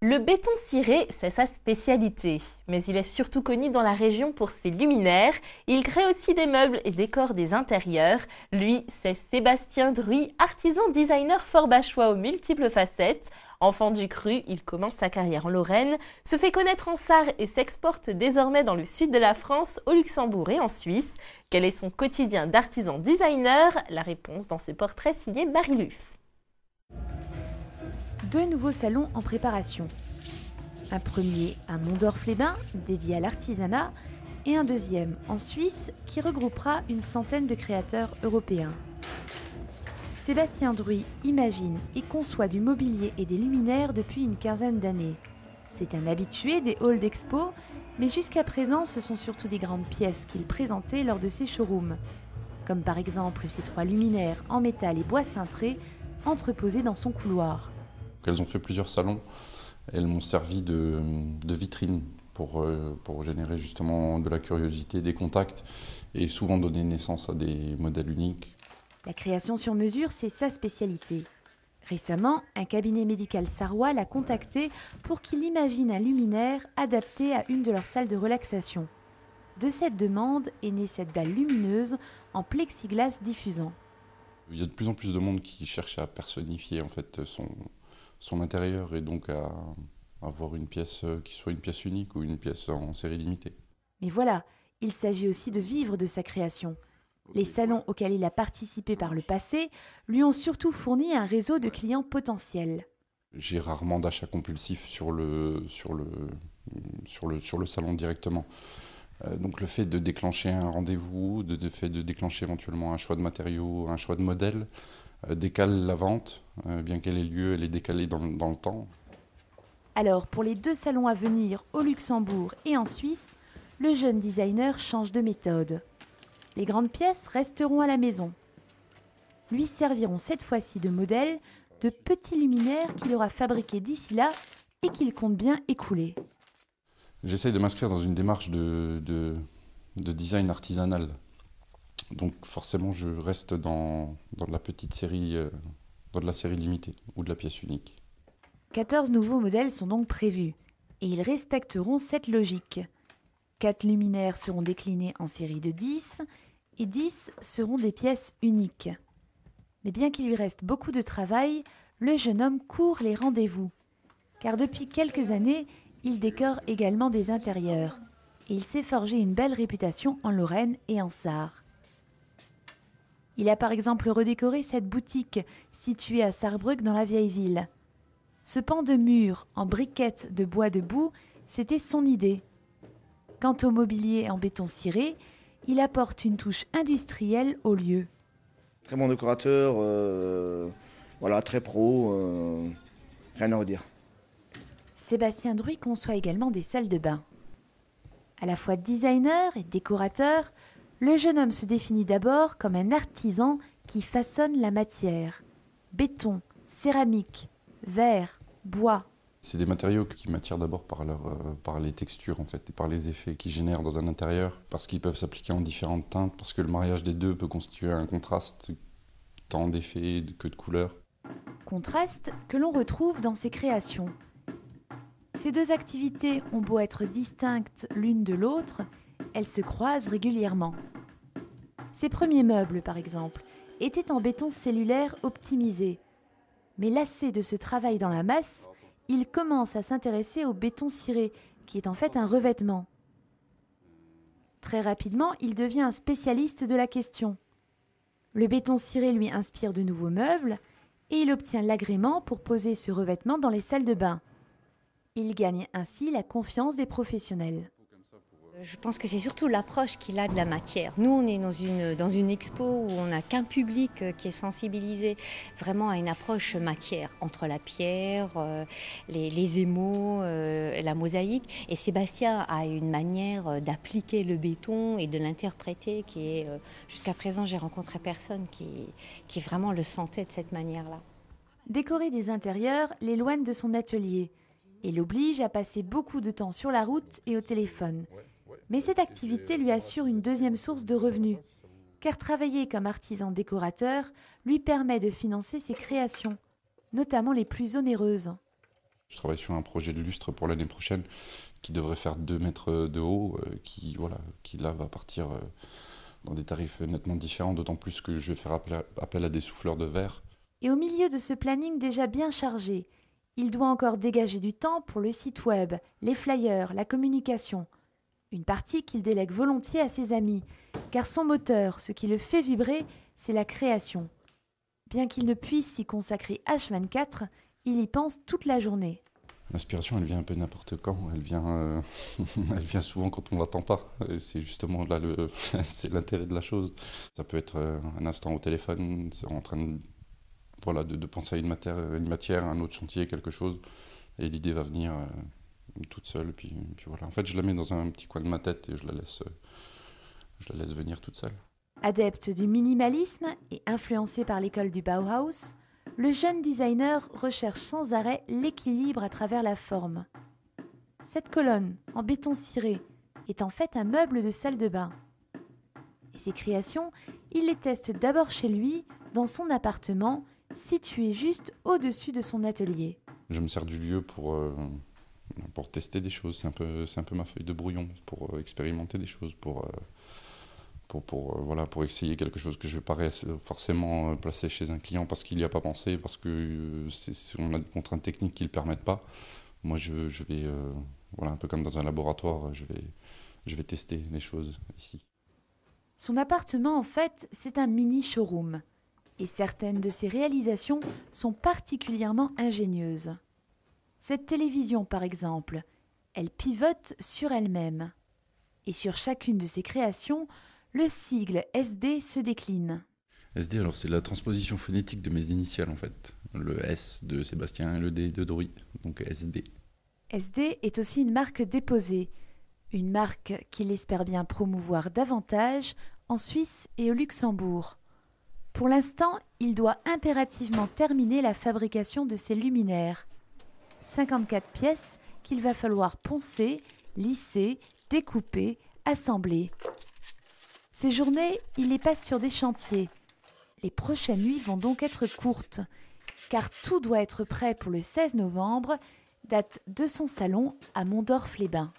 Le béton ciré, c'est sa spécialité, mais il est surtout connu dans la région pour ses luminaires. Il crée aussi des meubles et décore des intérieurs. Lui, c'est Sébastien Druy, artisan designer fort bachois aux multiples facettes. Enfant du Cru, il commence sa carrière en Lorraine, se fait connaître en Sarre et s'exporte désormais dans le sud de la France, au Luxembourg et en Suisse. Quel est son quotidien d'artisan designer? La réponse dans ce portrait signé Marie Luff. Deux nouveaux salons en préparation. Un premier à Mondorf-les-Bains, dédié à l'artisanat, et un deuxième en Suisse qui regroupera une centaine de créateurs européens. Sébastien Druy imagine et conçoit du mobilier et des luminaires depuis une quinzaine d'années. C'est un habitué des halls d'expo, mais jusqu'à présent ce sont surtout des grandes pièces qu'il présentait lors de ses showrooms, comme par exemple ces 3 luminaires en métal et bois cintré entreposés dans son couloir. Elles ont fait plusieurs salons, elles m'ont servi de vitrine pour générer justement de la curiosité, des contacts et souvent donner naissance à des modèles uniques. La création sur mesure, c'est sa spécialité. Récemment, un cabinet médical sarrois l'a contacté pour qu'il imagine un luminaire adapté à une de leurs salles de relaxation. De cette demande est née cette dalle lumineuse en plexiglas diffusant. Il y a de plus en plus de monde qui cherche à personnifier en fait son intérieur et donc à avoir une pièce qui soit une pièce unique ou une pièce en série limitée. Mais voilà, il s'agit aussi de vivre de sa création. Les salons auxquels il a participé par le passé lui ont surtout fourni un réseau de clients potentiels. J'ai rarement d'achats compulsifs sur le salon directement. Donc le fait de déclencher un rendez-vous, le fait de déclencher éventuellement un choix de matériaux, un choix de modèle, décale la vente, bien qu'elle ait lieu, elle est décalée dans le temps. Alors pour les 2 salons à venir au Luxembourg et en Suisse, le jeune designer change de méthode. Les grandes pièces resteront à la maison. Lui serviront cette fois-ci de modèle de petits luminaires qu'il aura fabriqués d'ici là et qu'il compte bien écouler. J'essaye de m'inscrire dans une démarche de design artisanal. Donc forcément, je reste dans de la petite série, dans de la série limitée ou de la pièce unique. 14 nouveaux modèles sont donc prévus et ils respecteront cette logique. 4 luminaires seront déclinés en série de 10 et 10 seront des pièces uniques. Mais bien qu'il lui reste beaucoup de travail, le jeune homme court les rendez-vous. Car depuis quelques années, il décore également des intérieurs. Et il s'est forgé une belle réputation en Lorraine et en Sarre. Il a par exemple redécoré cette boutique située à Sarrebruck dans la vieille ville. Ce pan de mur en briquettes de bois debout, c'était son idée. Quant au mobilier en béton ciré, il apporte une touche industrielle au lieu. Très bon décorateur, voilà, très pro, rien à redire. Sébastien Druy conçoit également des salles de bain. À la fois designer et décorateur, le jeune homme se définit d'abord comme un artisan qui façonne la matière. Béton, céramique, verre, bois. C'est des matériaux qui m'attirent d'abord par les textures en fait, et par les effets qu'ils génèrent dans un intérieur, parce qu'ils peuvent s'appliquer en différentes teintes, parce que le mariage des deux peut constituer un contraste tant d'effets que de couleurs. Contraste que l'on retrouve dans ses créations. Ces 2 activités ont beau être distinctes l'une de l'autre, elles se croisent régulièrement. Ses premiers meubles, par exemple, étaient en béton cellulaire optimisé. Mais lassé de ce travail dans la masse, il commence à s'intéresser au béton ciré, qui est en fait un revêtement. Très rapidement, il devient un spécialiste de la question. Le béton ciré lui inspire de nouveaux meubles et il obtient l'agrément pour poser ce revêtement dans les salles de bain. Il gagne ainsi la confiance des professionnels. Je pense que c'est surtout l'approche qu'il a de la matière. Nous, on est dans une expo où on n'a qu'un public qui est sensibilisé vraiment à une approche matière, entre la pierre, les émaux, la mosaïque. Et Sébastien a une manière d'appliquer le béton et de l'interpréter qui est, jusqu'à présent, j'ai rencontré personne qui vraiment le sentait de cette manière-là. Décorer des intérieurs l'éloigne de son atelier et l'oblige à passer beaucoup de temps sur la route et au téléphone. Mais cette activité lui assure une deuxième source de revenus, car travailler comme artisan décorateur lui permet de financer ses créations, notamment les plus onéreuses. Je travaille sur un projet de lustre pour l'année prochaine qui devrait faire 2 mètres de haut, qui là va partir dans des tarifs nettement différents, d'autant plus que je vais faire appel à des souffleurs de verre. Et au milieu de ce planning déjà bien chargé, il doit encore dégager du temps pour le site web, les flyers, la communication. Une partie qu'il délègue volontiers à ses amis, car son moteur, ce qui le fait vibrer, c'est la création. Bien qu'il ne puisse s'y consacrer H24, il y pense toute la journée. L'inspiration, elle vient un peu n'importe quand, elle vient souvent quand on ne l'attend pas. Et c'est justement là c'est l'intérêt de la chose. Ça peut être un instant au téléphone, c'est en train de penser à une matière, à un autre chantier, quelque chose, et l'idée va venir toute seule. Puis voilà. En fait, je la mets dans un petit coin de ma tête et je la laisse venir toute seule. Adepte du minimalisme et influencé par l'école du Bauhaus, le jeune designer recherche sans arrêt l'équilibre à travers la forme. Cette colonne, en béton ciré, est en fait un meuble de salle de bain. Et ses créations, il les teste d'abord chez lui, dans son appartement, situé juste au-dessus de son atelier. Je me sers du lieu pour tester des choses. C'est un peu ma feuille de brouillon, pour expérimenter des choses, pour essayer quelque chose que je ne vais pas forcément placer chez un client parce qu'il n'y a pas pensé, parce qu'on a des contraintes techniques qui ne le permettent pas. Moi, je vais, un peu comme dans un laboratoire, je vais tester les choses ici. Son appartement, en fait, c'est un mini showroom. Et certaines de ses réalisations sont particulièrement ingénieuses. Cette télévision, par exemple, elle pivote sur elle-même. Et sur chacune de ses créations, le sigle SD se décline. SD, alors c'est la transposition phonétique de mes initiales en fait. Le S de Sébastien et le D de Druy, donc SD. SD est aussi une marque déposée, une marque qu'il espère bien promouvoir davantage en Suisse et au Luxembourg. Pour l'instant, il doit impérativement terminer la fabrication de ses luminaires. 54 pièces qu'il va falloir poncer, lisser, découper, assembler. Ces journées, il les passe sur des chantiers. Les prochaines nuits vont donc être courtes, car tout doit être prêt pour le 16 novembre, date de son salon à Mondorf-les-Bains.